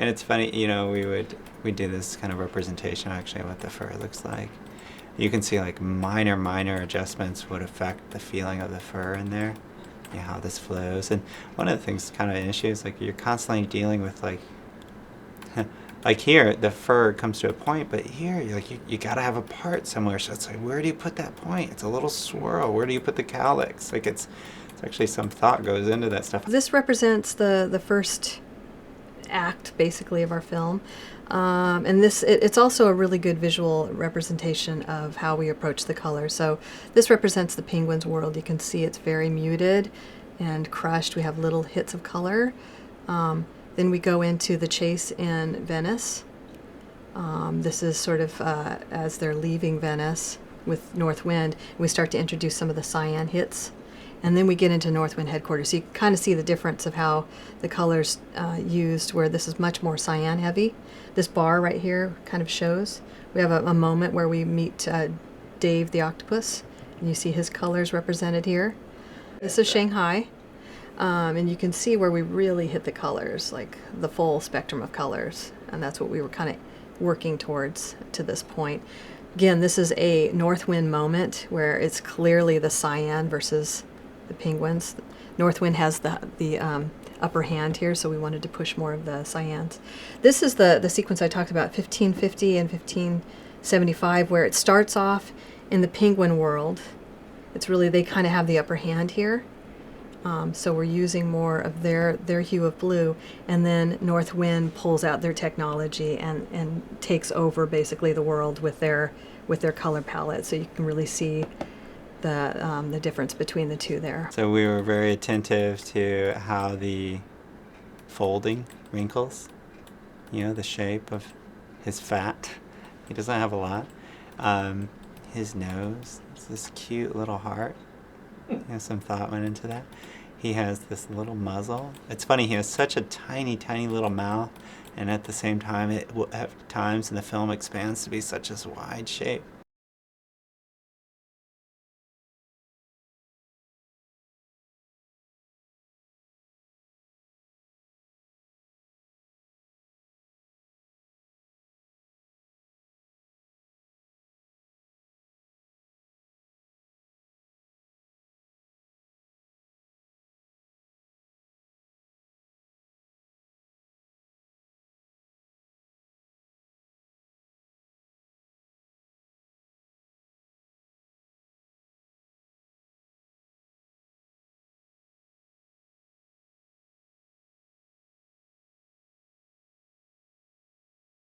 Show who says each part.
Speaker 1: And it's funny, you know, we do this kind of representation actually of what the fur looks like. You can see like minor adjustments would affect the feeling of the fur in there, yeah, how this flows. And one of the things kind of an issue is like you're constantly dealing with like like here the fur comes to a point, but here you're like you got to have a part somewhere. So it's like, where do you put that point? It's a little swirl. Where do you put the cowlicks? Like it's actually some thought goes into that stuff.
Speaker 2: This represents the first act basically of our film. And it's also a really good visual representation of how we approach the color. So this represents the penguin's world. You can see it's very muted and crushed. We have little hits of color. Then we go into the chase in Venice. This is sort of as they're leaving Venice with North Wind. We start to introduce some of the cyan hits. And then we get into North Wind headquarters. So you can kind of see the difference of how the colors used, where this is much more cyan heavy. This bar right here kind of shows. We have a moment where we meet Dave the octopus, and you see his colors represented here. This is Shanghai, and you can see where we really hit the colors, like the full spectrum of colors, and that's what we were kind of working towards to this point. Again, this is a North Wind moment where it's clearly the cyan versus the penguins. North Wind has the upper hand here, so we wanted to push more of the cyans. This is the sequence I talked about, 1550 and 1575, where it starts off in the penguin world. It's really, they kind of have the upper hand here. So we're using more of their hue of blue, and then North Wind pulls out their technology and takes over basically the world with their color palette. So you can really see the difference between the two there.
Speaker 1: So we were very attentive to how the folding wrinkles, you know, the shape of his fat. He doesn't have a lot. His nose, it's this cute little heart. You know, some thought went into that. He has this little muzzle. It's funny, he has such a tiny little mouth, and at the same time, at times in the film expands to be such a wide shape.